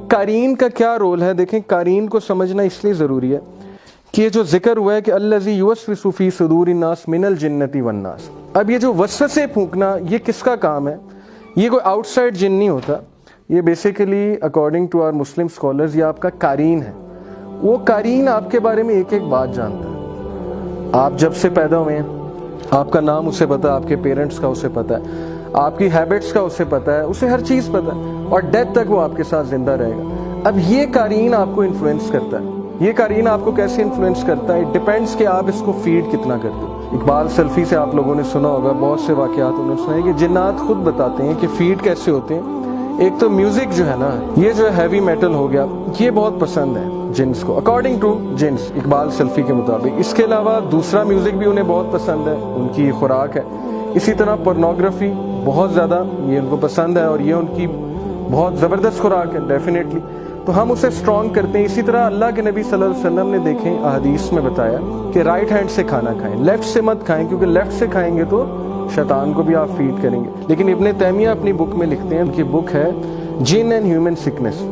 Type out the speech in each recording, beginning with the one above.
قارین کا کیا رول ہے؟ دیکھیں قارین کو سمجھنا اس لیے ضروری ہے کہ یہ جو ذکر ہوا ہے کہ الذی یوسوس فی صدور الناس من الجنۃ والناس، اب یہ جو وسوسے پھونکنا یہ کس کا کام ہے؟ یہ کوئی آؤٹ سائڈ جن نہیں ہوتا، یہ basically according to our Muslim scholars یہ آپ کا قارین ہے۔ وہ قارین آپ کے بارے میں ایک ایک بات جانتا ہے۔ آپ جب سے پیدا ہوئے ہیں آپ کا نام اسے پتہ ہے، آپ کے پیرنٹس کا اسے پتہ ہے، آپ کی ہیبٹس کا اسے پتہ ہے، اسے ہر چیز پتہ ہے، اور ڈیتھ تک وہ آپ کے ساتھ زندہ رہے گا۔ اب یہ قارین آپ کو انفلوئنس کرتا ہے۔ یہ قارین آپ کو کیسے انفلوئنس کرتا ہے؟ ڈیپینڈس کہ آپ اس کو فیڈ کتنا کرتے ہو۔ اقبال سلفی سے آپ لوگوں نے سنا ہوگا، بہت سے واقعات انہوں نے سنا ہے کہ جنات خود بتاتے ہیں کہ فیڈ کیسے ہوتے ہیں۔ ایک تو میوزک جو ہے نا، یہ جو ہیوی میٹل ہو گیا، یہ بہت پسند ہے جنس کو، اکارڈنگ ٹو جنس، اقبال سلفی کے مطابق۔ اس کے علاوہ دوسرا میوزک بھی انہیں بہت پسند ہے، ان کی خوراک ہے۔ اسی طرح پورنوگرافی بہت زیادہ یہ ان کو پسند ہے، اور یہ ان کی بہت زبردست خوراک ہے ڈیفینیٹلی، تو ہم اسے اسٹرانگ کرتے ہیں۔ اسی طرح اللہ کے نبی صلی اللہ علیہ وسلم نے دیکھیں احادیث میں بتایا کہ رائٹ ہینڈ سے کھانا کھائیں، لیفٹ سے مت کھائیں، کیونکہ لیفٹ سے کھائیں گے تو شیطان کو بھی آپ فیڈ کریں گے۔ لیکن ابن تیمیہ اپنی بک میں لکھتے ہیں، ان کی بک ہے جن اینڈ ہیومن سکنس،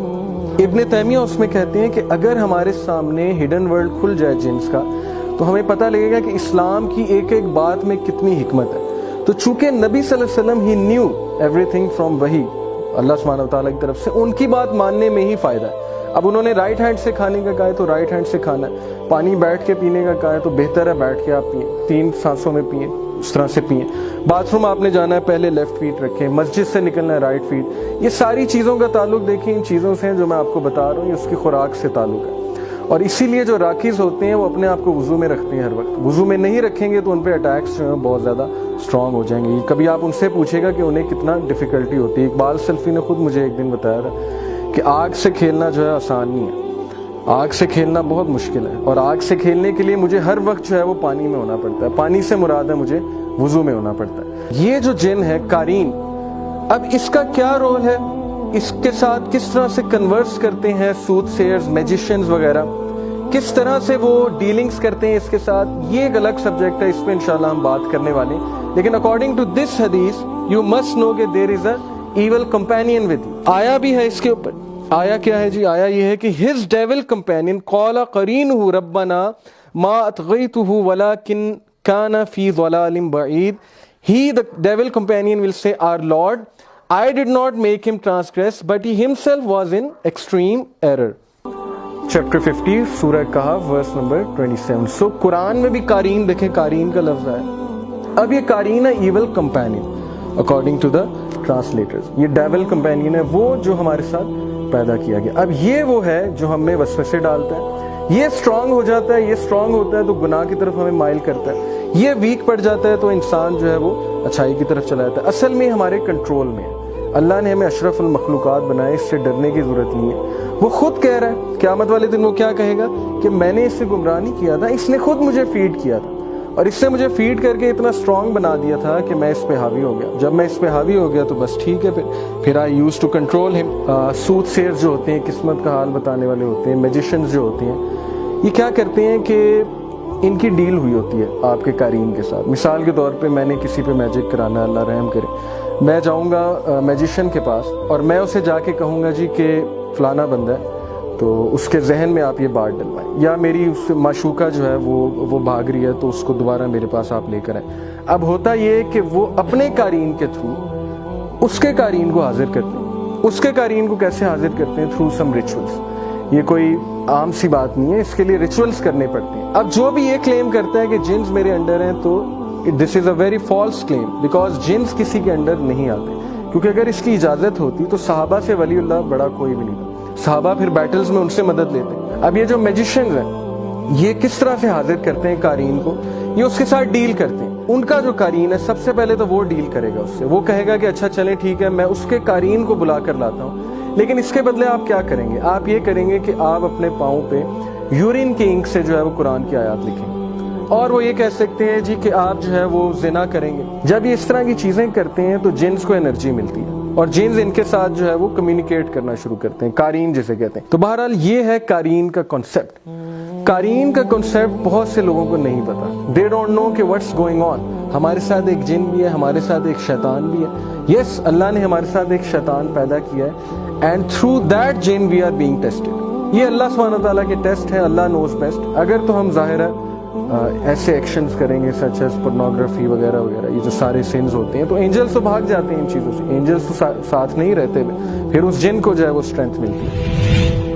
ابن تیمیہ اس میں کہتے ہیں کہ اگر ہمارے سامنے ہڈن ورلڈ کھل جائے جنس کا تو ہمیں پتہ لگے گا کہ اسلام کی ایک ایک بات میں کتنی حکمت ہے۔ تو چونکہ نبی صلی اللہ علیہ وسلم ہی نیو ایوری تھنگ فرام وحی، اللہ سبحانہ وتعالیٰ کی طرف سے، ان کی بات ماننے میں ہی فائدہ ہے۔ اب انہوں نے رائٹ ہینڈ سے کھانے کا کہا ہے تو رائٹ ہینڈ سے کھانا ہے، پانی بیٹھ کے پینے کا کہا ہے تو بہتر ہے بیٹھ کے آپ پئیں، 3 سانسوں میں پئیں، اس طرح سے پئیں۔ باتھ روم آپ نے جانا ہے پہلے لیفٹ فیٹ رکھیں، مسجد سے نکلنا ہے رائٹ فیٹ۔ یہ ساری چیزوں کا تعلق دیکھیں ان چیزوں سے جو میں آپ کو بتا رہا ہوں، یہ اس کی خوراک سے تعلق ہے۔ اور اسی لیے جو راکیز ہوتے ہیں وہ اپنے آپ کو وضو میں رکھتے ہیں ہر وقت، وضو میں نہیں رکھیں گے تو ان پہ اٹیکس جو ہیں بہت زیادہ اسٹرانگ ہو جائیں گے۔ کبھی آپ ان سے پوچھے گا کہ انہیں کتنا ڈیفیکلٹی ہوتی ہے۔ اقبال سلفی نے خود مجھے ایک دن بتایا تھا کہ آگ سے کھیلنا جو ہے آسان نہیں ہے، آگ سے کھیلنا بہت مشکل ہے، اور آگ سے کھیلنے کے لیے مجھے ہر وقت جو ہے وہ پانی میں ہونا پڑتا ہے، پانی سے مراد ہے مجھے وضو میں ہونا پڑتا ہے۔ یہ جو جن ہے قارین، اب اس کا کیا رول ہے؟ اس کے ساتھ کس طرح سے کنورس کرتے ہیں سوت سیئرز، میجیشنز وغیرہ، کس طرح سے وہ ڈیلنگز کرتے ہیں اس کے ساتھ، یہ ایک الگ سبجیکٹ ہے، اس پہ انشاءاللہ ہم بات کرنے والے ہیں۔ لیکن اکارڈنگ ٹو دس حدیث یو مسٹ نو کہ دیر از اے ایول کمپینین ود یو۔ آیا بھی ہے اس کے اوپر، آیا کیا ہے جی؟ آیا یہ ہے کہ his devil companion قال قرینہ ربنا ما اطغیتہ ولکن کان فی ضلال بعید۔ He, the devil companion, will say, Our Lord, I did not make him transgress, but he himself was in extreme error. Chapter 50, سورہ کہف, verse number 27. So قرآن میں بھی قارین دیکھیں، قارین کا لفظ ہے۔ اب یہ قارین ہے evil companion according to the translators. یہ ڈیول کمپینین ہے، وہ جو ہمارے ساتھ پیدا کیا گیا۔ اب یہ وہ ہے جو ہم میں وسوسے ڈالتا ہے، یہ اسٹرانگ ہو جاتا ہے، یہ اسٹرانگ ہوتا ہے تو گناہ کی طرف ہمیں مائل کرتا ہے، یہ ویک پڑ جاتا ہے تو انسان جو ہے وہ اچھائی کی طرف چلا جاتا ہے۔ اصل میں ہمارے کنٹرول میں ہے، اللہ نے ہمیں اشرف المخلوقات بنائے، اس سے ڈرنے کی ضرورت نہیں ہے۔ وہ خود کہہ رہا ہے قیامت والے دن وہ کیا کہے گا کہ میں نے اس سے گمراہ نہیں کیا تھا، اس نے خود مجھے فیڈ کیا تھا، اور اس نے مجھے فیڈ کر کے اتنا اسٹرانگ بنا دیا تھا کہ میں اس پہ حاوی ہو گیا۔ جب میں اس پہ حاوی ہو گیا تو بس ٹھیک ہے، پھر آئی یوز ٹو کنٹرول ہم۔ سوت سیر جو ہوتے ہیں، قسمت کا حال بتانے والے ہوتے ہیں، میجیشنز جو ہوتے ہیں، یہ کیا کرتے ہیں کہ ان کی ڈیل ہوئی ہوتی ہے آپ کے قارین کے ساتھ۔ مثال کے طور پہ میں نے کسی پہ میجک کرانا ہے، اللہ رحم کرے، میں جاؤں گا میجیشین کے پاس اور میں اسے جا کے کہوں گا جی کہ فلانا بندہ ہے تو اس کے ذہن میں آپ یہ بات ڈلوائیں، یا میری اس معشوقہ جو ہے وہ بھاگ رہی ہے تو اس کو دوبارہ میرے پاس آپ لے کر آئیں۔ اب ہوتا یہ کہ وہ اپنے قارین کے تھرو اس کے قارین کو حاضر کرتے ہیں۔ اس کے قارین کو کیسے حاضر کرتے ہیں؟ تھرو سم ریچولز۔ یہ کوئی عام سی بات نہیں ہے، اس کے لیے ریچولز کرنے پڑتے ہیں۔ اب جو بھی یہ کلیم کرتا ہے کہ جنس میرے انڈر ہیں تو this is a very false claim, because جنس کسی کے انڈر نہیں آتے، کیونکہ اگر اس کی اجازت ہوتی تو صحابہ سے ولی اللہ بڑا کوئی بھی نہیں تھا، صحابہ پھر بیٹلز میں ان سے مدد لیتے ہیں۔ اب یہ جو میجیشنز ہیں یہ کس طرح سے حاضر کرتے ہیں قارین کو؟ یہ اس کے ساتھ ڈیل کرتے ہیں۔ ان کا جو قارین ہے سب سے پہلے تو وہ ڈیل کرے گا اس سے، وہ کہے گا کہ اچھا چلیں ٹھیک ہے، میں اس کے قارین کو بلا کر لاتا ہوں، لیکن اس کے بدلے آپ کیا کریں گے؟ آپ یہ کریں گے کہ آپ اپنے پاؤں پہ یورین کی انک سے جو ہے وہ قرآن کی آیات لکھیں گے، اور وہ یہ کہہ سکتے ہیں جی کہ آپ جو ہے وہ زنا کریں گے۔ جب یہ اس طرح کی چیزیں کرتے ہیں تو جنس کو انرجی ملتی ہے، اور جنس ان کے ساتھ جو ہے وہ کمیونیکیٹ کرنا شروع کرتے ہیں، قارین جسے کہتے ہیں۔ تو بہرحال یہ ہے قارین کا کنسپٹ۔ قارین کا کنسپٹ بہت سے لوگوں کو نہیں پتا، دے ڈونٹ نو کہ واٹس گوئنگ آن۔ ہمارے ساتھ ایک جن بھی ہے, ہمارے ساتھ ایک شیطان بھی ہے. یس, اللہ نے ہمارے ساتھ ایک شیطان پیدا کیا ہے, اینڈ تھرو دیٹ جن وی آر بینگ ٹیسٹڈ. یہ اللہ سبحانہ تعالیٰ کے ٹیسٹ ہیں, اللہ نوز بیسٹ. اگر تو ہم ظاہر ہے ایسے ایکشنز کریں گے سچ ایز پورنوگرافی وغیرہ وغیرہ, یہ جو سارے سینز ہوتے ہیں, تو اینجلس تو بھاگ جاتے ہیں ان چیزوں سے, اینجلس تو ساتھ نہیں رہتے, پھر اس جن کو جو ہے وہ اسٹرینتھ ملتی ہے.